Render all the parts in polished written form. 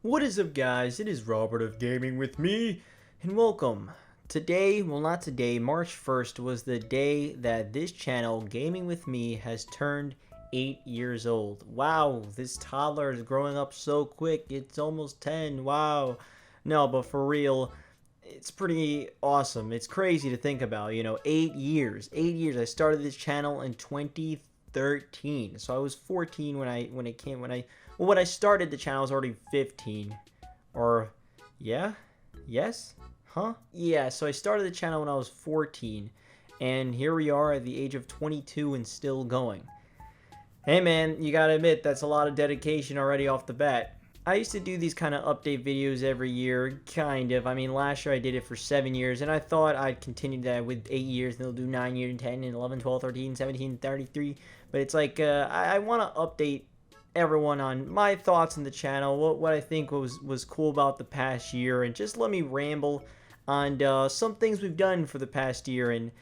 What is up, guys? It is Robert of Gaming with Me, and welcome. Today, well, not today, March 1st was the day that this channel, Gaming with Me, has turned 8 years old. Wow, this toddler is growing up so quick. It's almost 10. Wow. No, but for real, it's pretty awesome. It's crazy to think about, 8 years. 8 years. I started this channel in 2013. So I was 14 when I started the channel I was already 15. Or yeah? Yes? Huh? Yeah, so I started the channel when I was 14, and here we are at the age of 22 and still going. Hey man, you gotta admit, that's a lot of dedication already off the bat. I used to do these kind of update videos every year, kind of. I mean, last year I did it for 7 years, and I thought I'd continue that with 8 years, and they'll do 9 years, and 10, and 11, 12, 13, 17, 33. But it's like, I want to update everyone on my thoughts on the channel, what I think was cool about the past year, and just let me ramble on some things we've done for the past year, and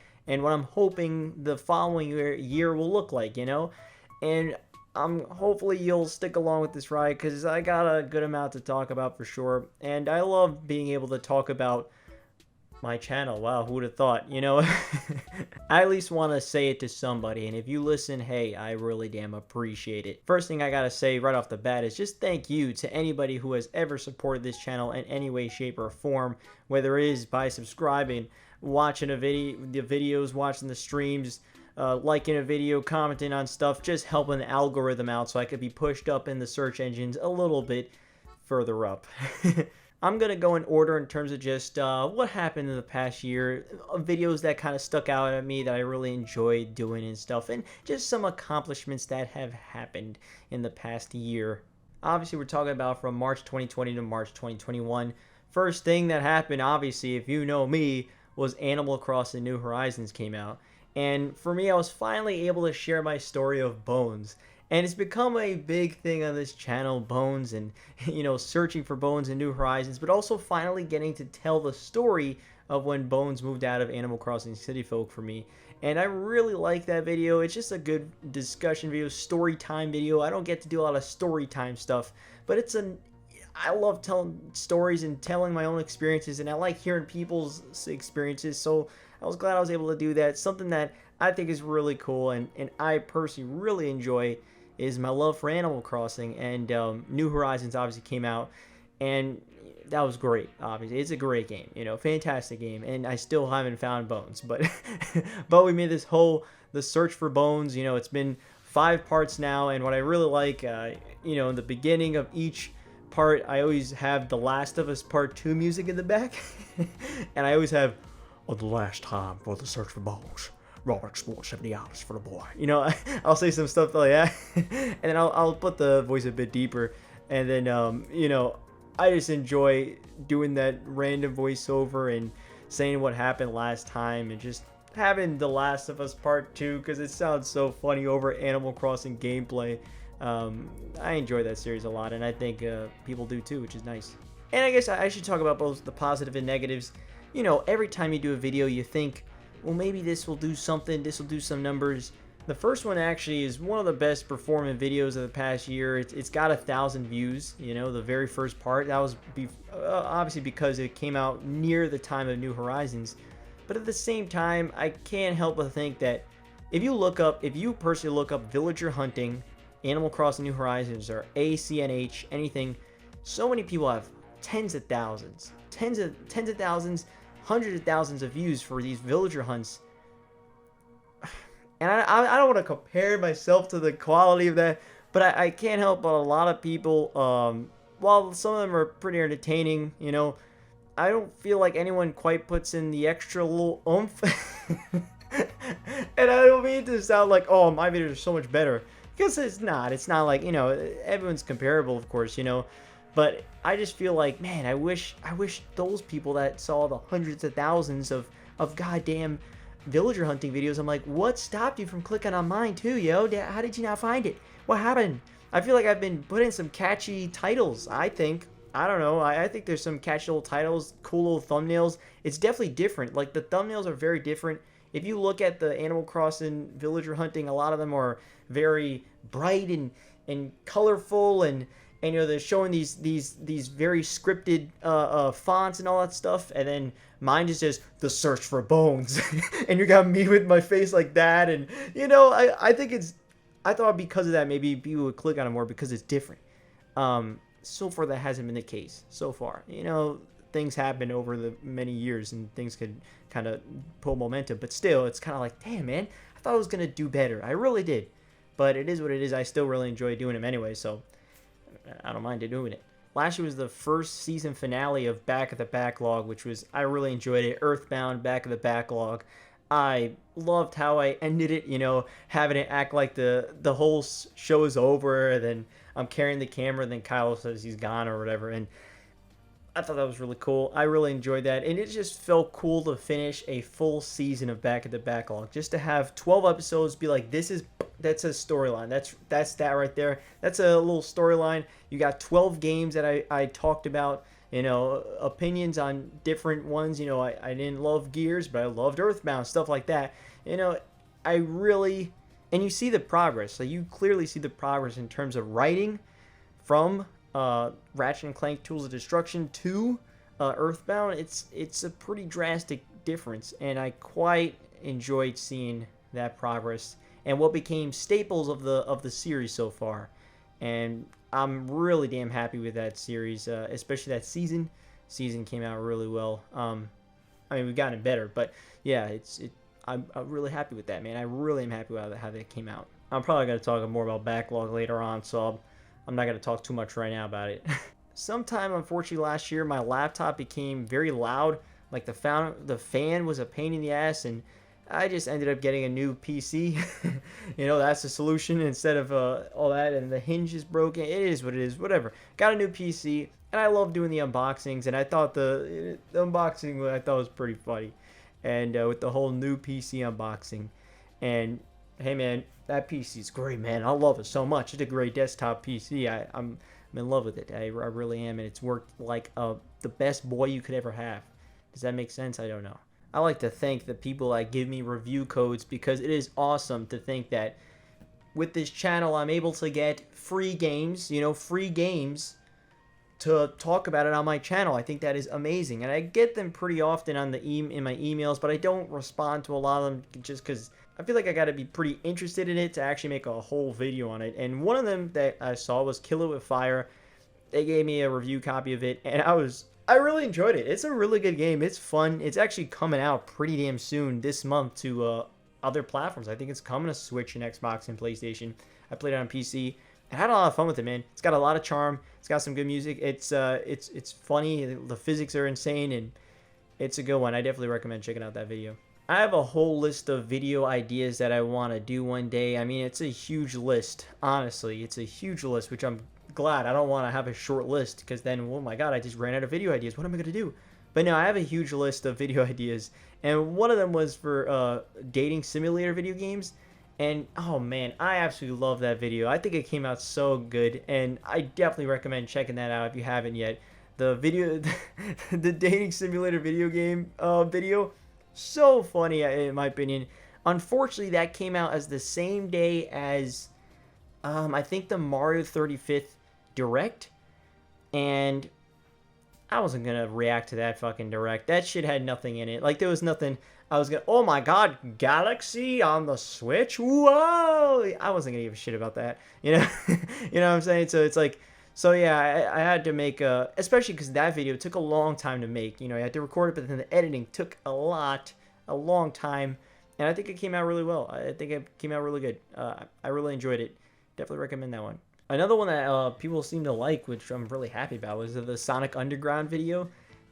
what I'm hoping the following year will look like, and hopefully you'll stick along with this ride because I got a good amount to talk about for sure, and I love being able to talk about my channel. Wow, who would have thought, I at least want to say it to somebody, and if you listen, hey, I really damn appreciate it. First thing I gotta say right off the bat is just thank you to anybody who has ever supported this channel in any way, shape, or form, whether it is by subscribing, watching the videos, watching the streams, liking a video, commenting on stuff, just helping the algorithm out so I could be pushed up in the search engines a little bit further up. I'm going to go in order in terms of just what happened in the past year, videos that kind of stuck out at me that I really enjoyed doing and stuff, and just some accomplishments that have happened in the past year. Obviously, we're talking about from March 2020 to March 2021. First thing that happened, obviously, if you know me, was Animal Crossing New Horizons came out. And for me, I was finally able to share my story of Bones. And it's become a big thing on this channel, Bones, and, searching for Bones in New Horizons, but also finally getting to tell the story of when Bones moved out of Animal Crossing City Folk for me. And I really like that video. It's just a good discussion video, story time video. I don't get to do a lot of story time stuff, but I love telling stories and telling my own experiences, and I like hearing people's experiences, so I was glad I was able to do that. Something that I think is really cool, and I personally really enjoy, is my love for Animal Crossing, and New Horizons obviously came out, and that was great. Obviously, it's a great game, fantastic game, and I still haven't found Bones, but but we made the search for Bones. It's been 5 parts now, and what I really like, in the beginning of each part, I always have The Last of Us Part 2 music in the back, and I always have, "Oh, the last time for the search for Bones, Robert sport $70 for the boy." I'll say some stuff like that, and then I'll put the voice a bit deeper, and then I just enjoy doing that random voiceover and saying what happened last time, and just having The Last of Us Part 2 because it sounds so funny over Animal Crossing gameplay. I enjoy that series a lot, and I think people do too, which is nice. And I guess I should talk about both the positive and negatives. Every time you do a video, you think, well, maybe this will do something, this will do some numbers. The first one actually is one of the best performing videos of the past year. It's got 1,000 views, the very first part. That was obviously because it came out near the time of New Horizons. But at the same time, I can't help but think that if you personally look up villager hunting, Animal Crossing New Horizons, or ACNH, anything, so many people have tens of thousands, hundreds of thousands of views for these villager hunts. And I don't want to compare myself to the quality of that, but I can't help but a lot of people, while some of them are pretty entertaining, I don't feel like anyone quite puts in the extra little oomph. And I don't mean to sound like, oh, my videos are so much better, because it's not like, everyone's comparable, of course, but I just feel like, man, I wish those people that saw the hundreds of thousands of goddamn villager hunting videos, I'm like, what stopped you from clicking on mine too, yo? How did you not find it? What happened? I feel like I've been putting some catchy titles, I think. I don't know. I think there's some catchy little titles, cool little thumbnails. It's definitely different. Like, the thumbnails are very different. If you look at the Animal Crossing villager hunting, a lot of them are very bright and colorful, and and they're showing these very scripted fonts and all that stuff, and then mine just says the search for bones, and you got me with my face like that, and I think I thought because of that maybe people would click on it more because it's different. So far that hasn't been the case so far. Things happen over the many years and things could kind of pull momentum, but still it's kind of like, damn man, I thought I was gonna do better. I really did, but it is what it is. I still really enjoy doing them anyway, so I don't mind doing it. Last year was the first season finale of Back at the Backlog, which was, I really enjoyed it. Earthbound, Back at the Backlog. I loved how I ended it, having it act like the whole show is over, and then I'm carrying the camera, and then Kyle says he's gone or whatever, and I thought that was really cool. I really enjoyed that, and it just felt cool to finish a full season of Back at the Backlog. Just to have 12 episodes, be like, that's a storyline. That's that right there. That's a little storyline. You got 12 games that I talked about, opinions on different ones. I didn't love Gears, but I loved Earthbound, stuff like that. I really, and you see the progress. So you clearly see the progress in terms of writing from Ratchet and Clank Tools of Destruction to Earthbound. It's a pretty drastic difference, and I quite enjoyed seeing that progress and what became staples of the series so far. And I'm really damn happy with that series, especially that season. Season came out really well. I mean, we've gotten better, but yeah, I'm really happy with that, man. I really am happy with how that came out. I'm probably going to talk more about Backlog later on, so I'm not going to talk too much right now about it. Sometime, unfortunately, last year, my laptop became very loud. Like the fan was a pain in the ass, and I just ended up getting a new PC. That's the solution instead of all that. And the hinge is broken. It is what it is. Whatever. Got a new PC, and I love doing the unboxings. And I thought the unboxing was pretty funny, and with the whole new PC unboxing. And hey, man, that PC is great, man. I love it so much. It's a great desktop PC. I'm in love with it. I really am, and it's worked like the best boy you could ever have. Does that make sense? I don't know. I like to thank the people that give me review codes, because it is awesome to think that with this channel I'm able to get free games, free games to talk about it on my channel. I think that is amazing, and I get them pretty often on in my emails, but I don't respond to a lot of them just because I feel like I got to be pretty interested in it to actually make a whole video on it. And one of them that I saw was Kill It With Fire. They gave me a review copy of it, and I really enjoyed it. It's a really good game. It's fun. It's actually coming out pretty damn soon this month to other platforms. I think it's coming to Switch and Xbox and PlayStation. I played it on PC. I had a lot of fun with it, man. It's got a lot of charm. It's got some good music. It's funny. The physics are insane, and it's a good one. I definitely recommend checking out that video. I have a whole list of video ideas that I want to do one day. I mean, it's a huge list. Honestly, it's a huge list, which I'm glad. I don't want to have a short list, because then, oh my god, I just ran out of video ideas. What am I going to do? But no, I have a huge list of video ideas, and one of them was for dating simulator video games. And oh man, I absolutely love that video. I think it came out so good, and I definitely recommend checking that out if you haven't yet. The video, the dating simulator video game video, so funny in my opinion. Unfortunately, that came out as the same day as I think the Mario 35th Direct, and I wasn't gonna react to that fucking Direct. That shit had nothing in it. Like, there was nothing. I was gonna, oh my god, Galaxy on the Switch? Whoa! I wasn't gonna give a shit about that. You know what I'm saying? So it's like, so yeah, I had to make especially because that video took a long time to make. I had to record it, but then the editing took a long time, and I think it came out really well. I think it came out really good. I really enjoyed it. Definitely recommend that one. Another one that people seem to like, which I'm really happy about, was the Sonic Underground video.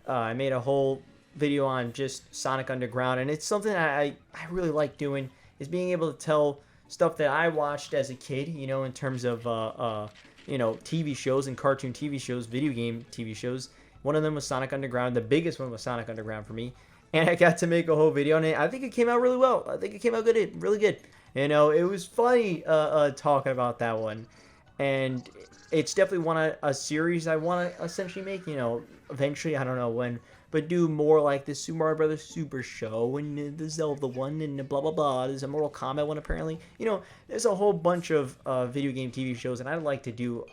I made a whole video on just Sonic Underground, and it's something I really like doing, is being able to tell stuff that I watched as a kid, in terms of TV shows and cartoon TV shows, video game TV shows. One of them was Sonic Underground. The biggest one was Sonic Underground for me, and I got to make a whole video on it. I think it came out really well. I think it came out good, really good. It was funny talking about that one, and it's definitely a series I want to essentially make. Eventually, I don't know when, but do more like the Super Mario Brothers Super Show and the Zelda one and the blah blah blah. There's a Mortal Kombat one apparently. There's a whole bunch of video game TV shows, and I'd like to do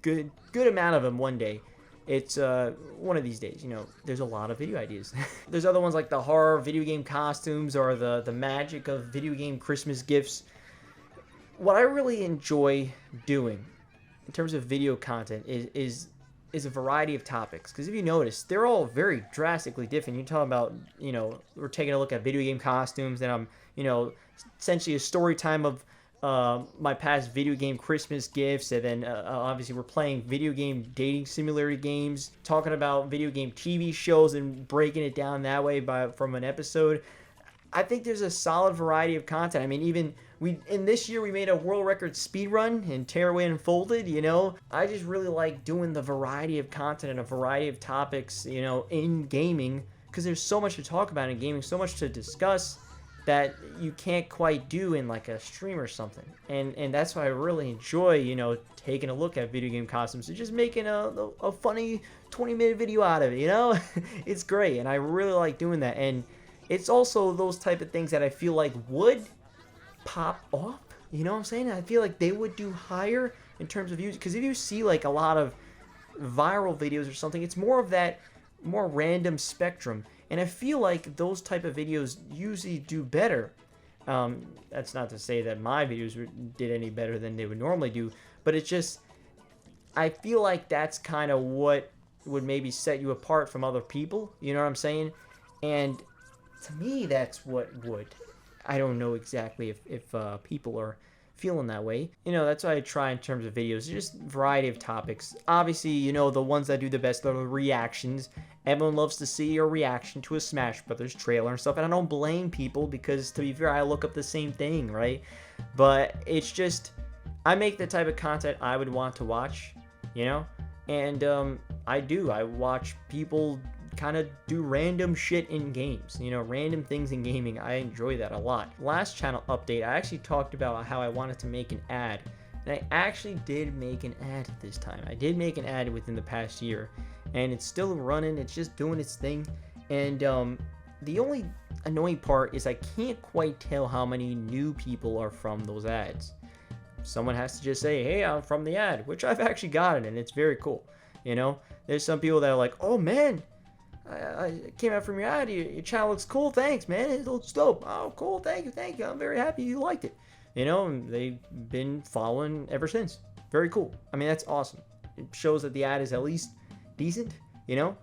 good amount of them one day. It's one of these days, you know, there's a lot of video ideas. There's other ones like the horror video game costumes or the magic of video game Christmas gifts. What I really enjoy doing in terms of video content is a variety of topics. Because if you notice, they're all very drastically different. You're talking about, you know, we're taking a look at video game costumes, and I'm, you know, essentially a story time of my past video game Christmas gifts, and then obviously we're playing video game dating simulator games, talking about video game TV shows and breaking it down that way from an episode. I think there's a solid variety of content. I mean, even in this year we made a world record speed run in Tearaway Unfolded, you know. I just really like doing the variety of content and a variety of topics, you know, in gaming, because there's so much to talk about in gaming, so much to discuss that you can't quite do in like a stream or something. And that's why I really enjoy, you know, taking a look at video game costumes and just making a funny 20-minute video out of it, you know. It's great, and I really like doing that. And it's also those type of things that I feel like would pop off, you know what I'm saying? I feel like they would do higher in terms of views, because if you see like a lot of viral videos or something, it's more of that more random spectrum, and I feel like those type of videos usually do better. That's not to say that my videos did any better than they would normally do, but it's just, I feel like that's kind of what would maybe set you apart from other people, you know what I'm saying? And to me, that's what would. I don't know exactly if people are feeling that way. You know, that's what I try in terms of videos. Just variety of topics. Obviously, you know, the ones that do the best are the reactions. Everyone loves to see your reaction to a Smash Brothers trailer and stuff. And I don't blame people, because to be fair, I look up the same thing, right? But it's just, I make the type of content I would want to watch, you know? And I watch people kind of do random shit in games, you know, random things in gaming. I enjoy that a lot. Last channel update, I actually talked about how I wanted to make an ad, and I actually did make an ad this time. I did make an ad within the past year, and it's still running. It's just doing its thing. And the only annoying part is I can't quite tell how many new people are from those ads. Someone has to just say, hey, I'm from the ad, which I've actually gotten, and it's very cool. You know, there's some people that are like, oh man, I came out from your ad. Your channel looks cool. Thanks, man. It looks dope. Oh, cool. Thank you. I'm very happy you liked it. You know, and they've been following ever since. Very cool. I mean, that's awesome. It shows that the ad is at least decent, you know?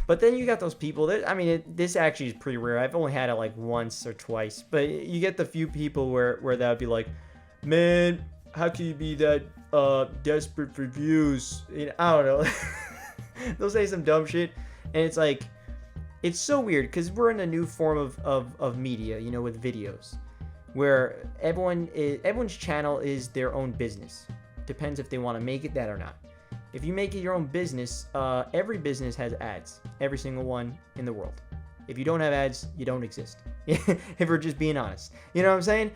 But then you got those people that, I mean, this actually is pretty rare. I've only had it like once or twice. But you get the few people where that would be like, man, how can you be that desperate for views? You know, I don't know. They'll say some dumb shit. And it's like, it's so weird, because we're in a new form of media, you know, with videos, where everyone's channel is their own business. Depends if they want to make it that or not. If you make it your own business, every business has ads. Every single one in the world. If you don't have ads, you don't exist. If we're just being honest. You know what I'm saying?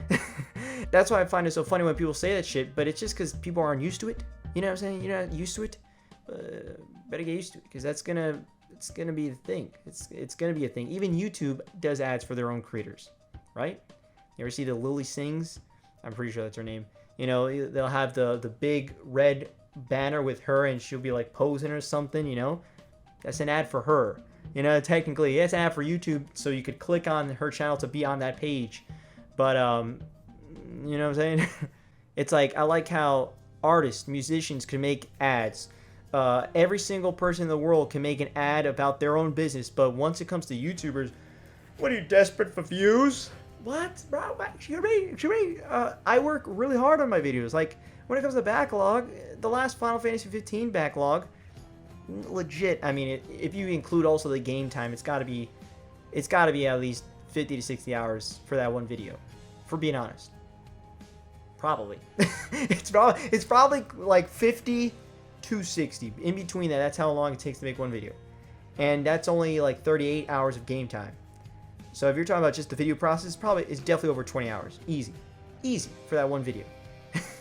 That's why I find it so funny when people say that shit, but it's just because people aren't used to it. You know what I'm saying? You're not used to it. Better get used to it, because it's gonna be the thing. It's gonna be a thing. Even YouTube does ads for their own creators, right? You ever see the Lily Sings? I'm pretty sure that's her name. You know, they'll have the big red banner with her, and she'll be like posing or something. You know, that's an ad for her. You know, technically, it's an ad for YouTube, so you could click on her channel to be on that page. But you know what I'm saying? It's like, I like how artists, musicians can make ads. Every single person in the world can make an ad about their own business, but once it comes to YouTubers, what are you, desperate for views? What, bro? Excuse me. I work really hard on my videos. Like, when it comes to Backlog, the last Final Fantasy 15 Backlog, legit. I mean, if you include also the game time, it's got to be at least 50 to 60 hours for that one video. For being honest, probably. it's probably like 50. 260 in between that. That's how long it takes to make one video, and that's only like 38 hours of game time. So if you're talking about just the video process, it's definitely over 20 hours, easy for that one video.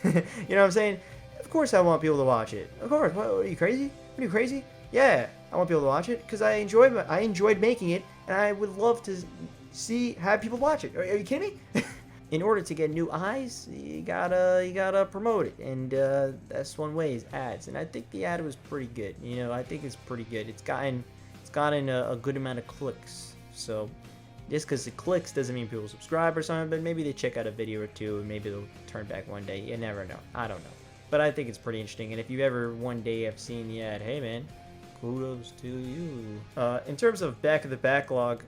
You know what I'm saying? Of course I want people to watch it. Of course. What, are you crazy? Are you crazy? Yeah, I want people to watch it because I enjoyed making it, and I would love to have people watch it. Are you kidding me? in order to get new eyes, you gotta promote it, and that's one way is ads. And I think the ad was pretty good. You know, I think it's pretty good. It's gotten a good amount of clicks. So just because it clicks doesn't mean people subscribe or something, but maybe they check out a video or two and maybe they'll turn back one day. You never know. I don't know. But I think it's pretty interesting. And if you ever one day have seen the ad, hey man, kudos to you. In terms of back of the backlog,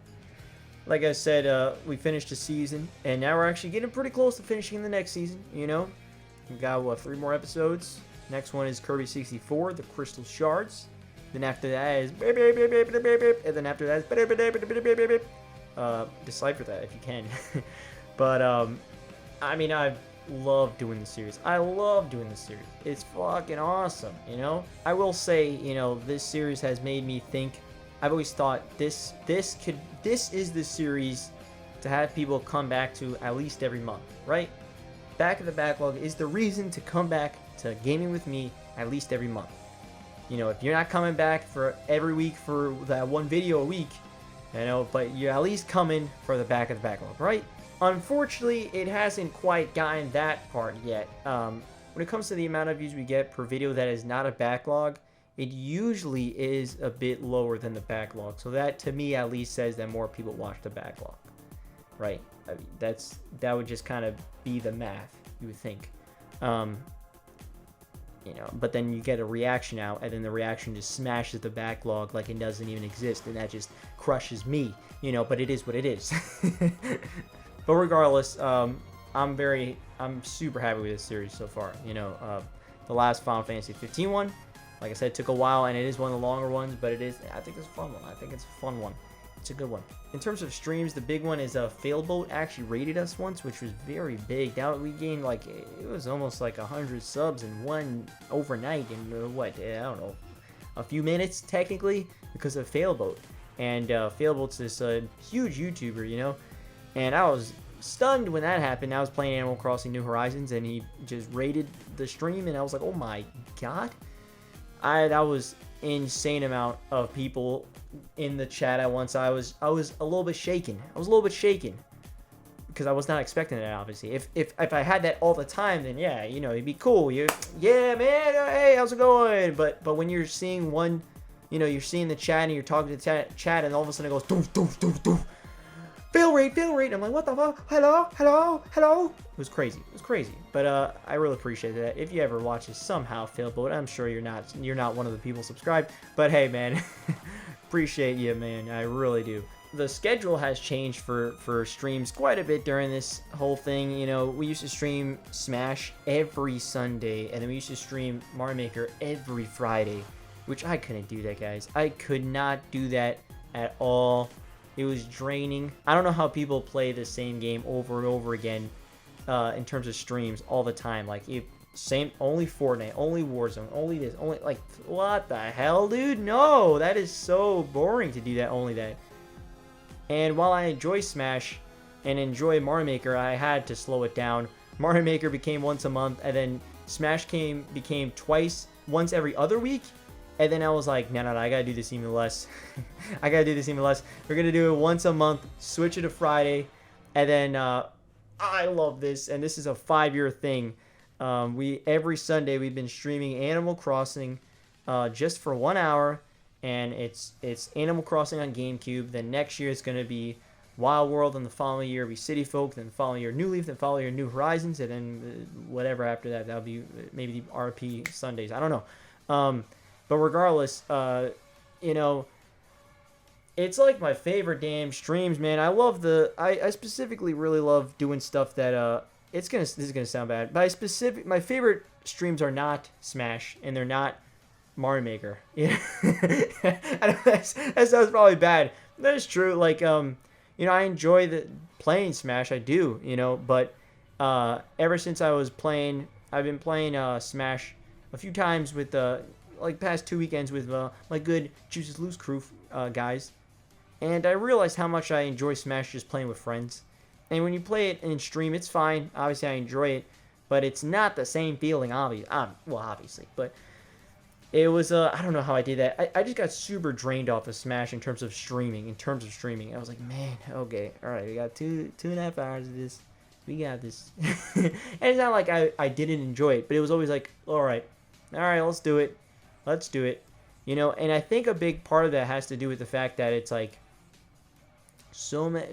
like I said, we finished the season, and now we're actually getting pretty close to finishing the next season, you know? We got, what, 3 more episodes? Next one is Kirby 64, the Crystal Shards. Then after that is... And then after that is... decipher that if you can. But I mean, I love doing this series. I love doing this series. It's fucking awesome, you know? I will say, you know, this series has made me think. I've always thought this is the series to have people come back to at least every month, right? Back of the Backlog is the reason to come back to Gaming With Me at least every month. You know, if you're not coming back for every week for that one video a week, you know, but you're at least coming for the back of the backlog, right? Unfortunately, it hasn't quite gotten that part yet. When it comes to the amount of views we get per video that is not a backlog, it usually is a bit lower than the backlog. So that, to me, at least says that more people watch the backlog, right? I mean, that would just kind of be the math, you would think. You know, but then you get a reaction out, and then the reaction just smashes the backlog like it doesn't even exist, and that just crushes me, you know, but it is what it is. But regardless, I'm super happy with this series so far. You know, the last Final Fantasy 15 one, like I said, it took a while, and it is one of the longer ones, but I think it's a fun one. I think it's a fun one. It's a good one. In terms of streams, the big one is Failboat actually rated us once, which was very big. Now we gained like, it was almost like 100 subs in one overnight in what, I don't know, a few minutes technically, because of Failboat. And Failboat's this huge YouTuber, you know, and I was stunned when that happened. I was playing Animal Crossing New Horizons, and he just rated the stream, and I was like, oh my god. That was insane amount of people in the chat at once. I was a little bit shaken. I was a little bit shaken because I was not expecting that. Obviously, if I had that all the time, then yeah, you know, it'd be cool. Yeah, man, hey, how's it going? But when you're seeing one, you know, you're seeing the chat and you're talking to the chat, and all of a sudden it goes doof doof doof doof. Fail rate. And I'm like, what the fuck? Hello. It was crazy. But I really appreciate that. If you ever watch this somehow, Failboat, I'm sure you're not one of the people subscribed. But hey, man, appreciate you, man. I really do. The schedule has changed for streams quite a bit during this whole thing. You know, we used to stream Smash every Sunday, and then we used to stream Mario Maker every Friday, which I couldn't do that, guys. I could not do that at all. It was draining. I don't know how people play the same game over and over again in terms of streams all the time. Like, only Fortnite, only Warzone, only this, only, like, what the hell, dude? No, that is so boring to do that, only that. And while I enjoy Smash and enjoy Mario Maker, I had to slow it down. Mario Maker became once a month, and then Smash became once every other week. And then I was like, no, I gotta do this even less. We're gonna do it once a month, switch it to Friday, and then I love this, and this is a 5-year thing. Every Sunday we've been streaming Animal Crossing just for 1 hour, and it's Animal Crossing on GameCube. Then next year it's gonna be Wild World, and the following year will be City Folk, then the following year New Leaf, then the following year New Horizons, and then whatever after that. That'll be maybe the RP Sundays. I don't know. But regardless, you know, it's like my favorite damn streams, man. I specifically really love doing stuff that, this is gonna sound bad, but my favorite streams are not Smash, and they're not Mario Maker. Yeah. That sounds probably bad. That is true. Like, you know, I enjoy playing Smash, I do, you know, but, ever since I've been playing, Smash a few times with, like past 2 weekends with my good Juices Loose crew guys, and I realized how much I enjoy Smash just playing with friends. And when you play it in stream, it's fine. Obviously, I enjoy it, but it's not the same feeling. Obviously, but it was I don't know how I did that. I just got super drained off of Smash in terms of streaming. I was like, man, okay, all right, we got two and a half hours of this. We got this. And it's not like I didn't enjoy it, but it was always like, all right, let's do it. Let's do it. You know, and I think a big part of that has to do with the fact that it's like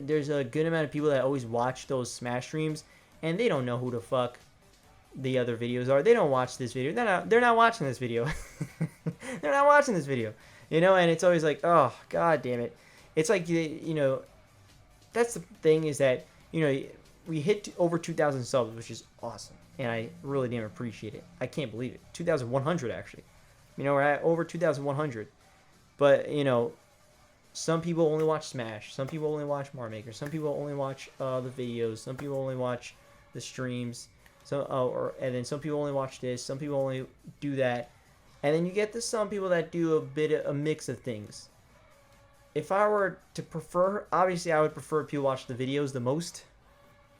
there's a good amount of people that always watch those Smash streams, and they don't know who the fuck the other videos are. They don't watch this video. They're not watching this video. They're not watching this video. You know, and it's always like, oh, god damn it. It's like, you know, that's the thing is that, you know, we hit over 2,000 subs, which is awesome. And I really damn appreciate it. I can't believe it. 2,100 actually. You know, we're at over 2,100. But, you know, some people only watch Smash. Some people only watch Mario Maker. Some people only watch the videos. Some people only watch the streams. And then some people only watch this. Some people only do that. And then you get to some people that do a mix of things. If I were to prefer, obviously I would prefer people watch the videos the most.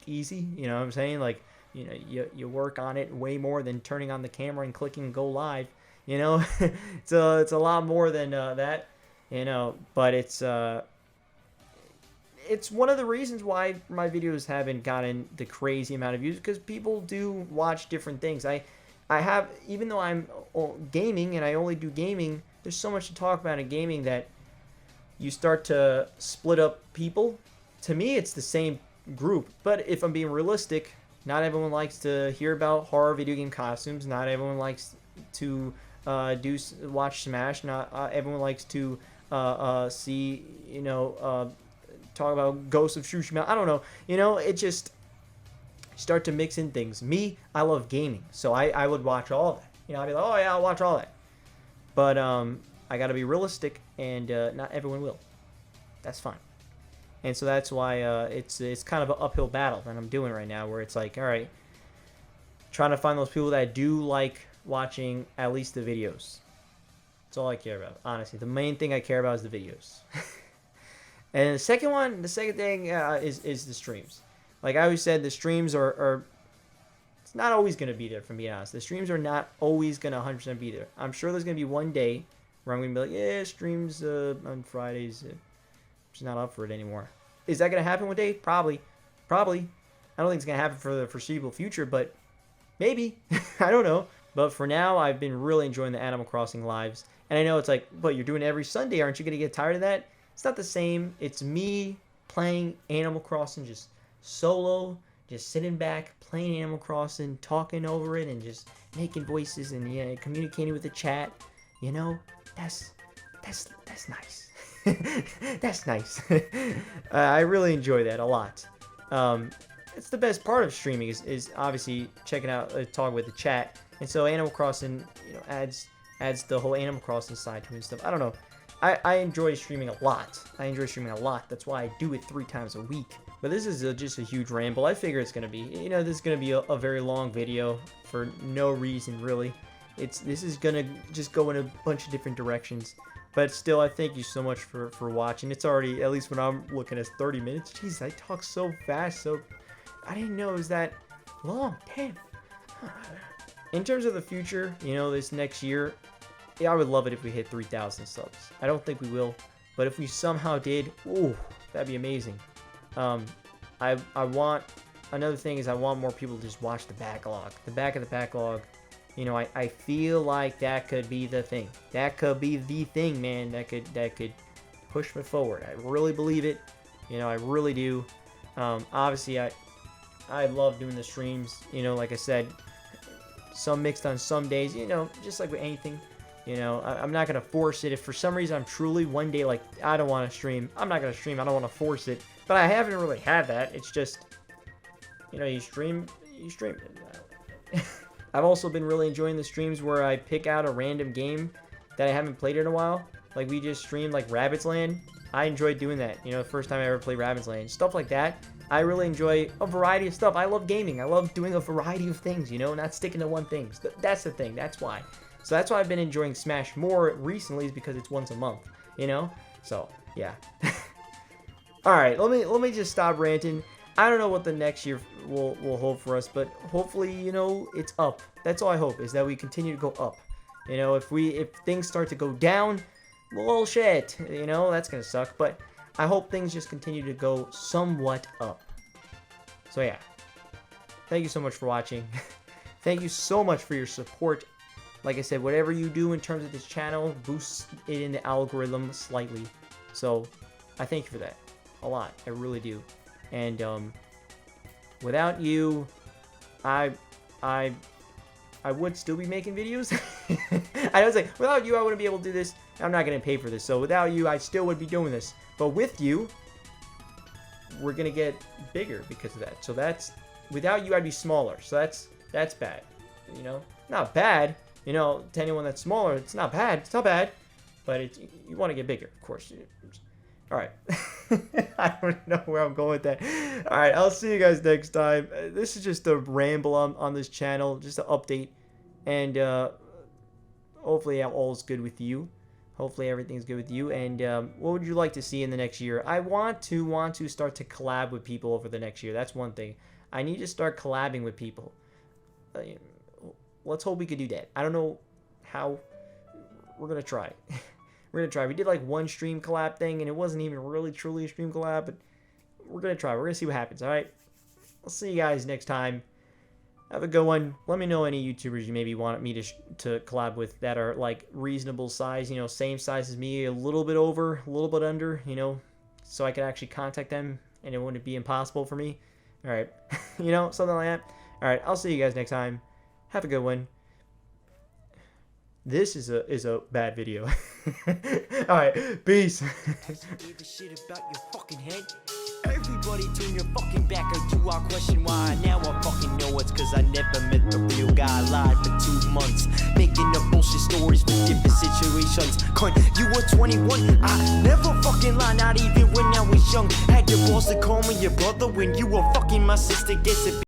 Easy, you know what I'm saying? Like, you know, you work on it way more than turning on the camera and clicking go live. You know, it's a lot more than that. You know, but it's one of the reasons why my videos haven't gotten the crazy amount of views, because people do watch different things. I have, even though I'm gaming and I only do gaming, there's so much to talk about in gaming that you start to split up people. To me, it's the same group, but if I'm being realistic, not everyone likes to hear about horror video game costumes. Not everyone likes to watch Smash. Not everyone likes to see, you know, talk about Ghost of Tsushima. I don't know. You know, it just start to mix in things. Me, I love gaming, so I would watch all of that. You know, I'd be like, oh yeah, I'll watch all that. But I gotta be realistic, and not everyone will. That's fine. And so that's why it's kind of an uphill battle that I'm doing right now, where it's like, all right, trying to find those people that do like watching at least the videos. That's all I care about, honestly. The main thing I care about is the videos. And the second thing is the streams. Like I always said, the streams are it's not always going to be there, from being honest. The streams are not always going to 100% be there. I'm sure there's going to be one day where I'm going to be like, yeah, streams on Fridays. Just not up for it anymore. Is that going to happen one day? Probably. I don't think it's going to happen for the foreseeable future, but maybe. I don't know. But for now, I've been really enjoying the Animal Crossing lives. And I know it's like, but you're doing it every Sunday. Aren't you going to get tired of that? It's not the same. It's me playing Animal Crossing just solo, just sitting back, playing Animal Crossing, talking over it, and just making voices and, yeah, communicating with the chat. You know, that's nice. That's nice. I really enjoy that a lot. It's the best part of streaming is obviously checking out, talking with the chat. And so Animal Crossing, you know, adds the whole Animal Crossing side to it and stuff. I don't know. I enjoy streaming a lot. That's why I do it 3 times a week. But this is just a huge ramble. I figure it's going to be, you know, this is going to be a very long video for no reason, really. This is going to just go in a bunch of different directions. But still, I thank you so much for watching. It's already, at least when I'm looking at 30 minutes. Jeez, I talk so fast, so I didn't know it was that long. Damn. In terms of the future, you know, this next year, yeah, I would love it if we hit 3,000 subs. I don't think we will, but if we somehow did, ooh, that'd be amazing. I want, another thing is I want more people to just watch the backlog. The back of the backlog, you know, I feel like that could be the thing. That could be the thing, man. That could push me forward. I really believe it. You know, I really do. Obviously, I love doing the streams. You know, like I said, some mixed on some days. You know, just like with anything. You know, I'm not going to force it. If for some reason I'm truly one day like, I don't want to stream, I'm not going to stream. I don't want to force it. But I haven't really had that. It's just, you know, you stream. I've also been really enjoying the streams where I pick out a random game that I haven't played in a while. Like we just streamed like Rabbids Land. I enjoyed doing that. You know, the first time I ever played Rabbids Land. Stuff like that. I really enjoy a variety of stuff. I love gaming. I love doing a variety of things, you know, not sticking to one thing. That's the thing. That's why. So that's why I've been enjoying Smash more recently, is because it's once a month, you know? So, yeah. Alright, let me just stop ranting. I don't know what the next year will hold for us, but hopefully, you know, it's up. That's all I hope, is that we continue to go up. You know, if things start to go down, well, shit, you know, that's gonna suck. But I hope things just continue to go somewhat up. So, yeah. thank you so much for watching. Thank you so much for your support. Like I said, whatever you do in terms of this channel boosts it in the algorithm slightly. So I thank you for that a lot. I really do. And without you, I would still be making videos. I was like, without you, I wouldn't be able to do this. I'm not gonna pay for this. So without you, I still would be doing this. But with you, we're gonna get bigger because of that. So that's, without you, I'd be smaller. So that's bad. You know, not bad. You know, to anyone that's smaller, it's not bad. It's not bad. But it's, you want to get bigger, of course. All right. I don't know where I'm going with that. All right, I'll see you guys next time. This is just a ramble on this channel, just an update. And hopefully all is good with you. Hopefully everything's good with you. And what would you like to see in the next year? I want to start to collab with people over the next year. That's one thing. I need to start collabing with people. Let's hope we could do that. I don't know how. We're going to try. We're going to try. We did like one stream collab thing, and it wasn't even really truly a stream collab, but we're going to try. We're going to see what happens, all right? I'll see you guys next time. Have a good one. Let me know any YouTubers you maybe want me to collab with that are like reasonable size, you know, same size as me, a little bit over, a little bit under, you know, so I could actually contact them and it wouldn't be impossible for me. All right. You know, something like that. All right. I'll see you guys next time. Have a good one. This is a bad video. All right, peace. Everybody turn your fucking back to our question why. Now I fucking know it's cause I never met the real guy. Lied for 2 months, making up bullshit stories with different situations. Cunt, you were 21, I never fucking lied, not even when I was young. Had your boss to call me your brother when you were fucking my sister. Guess it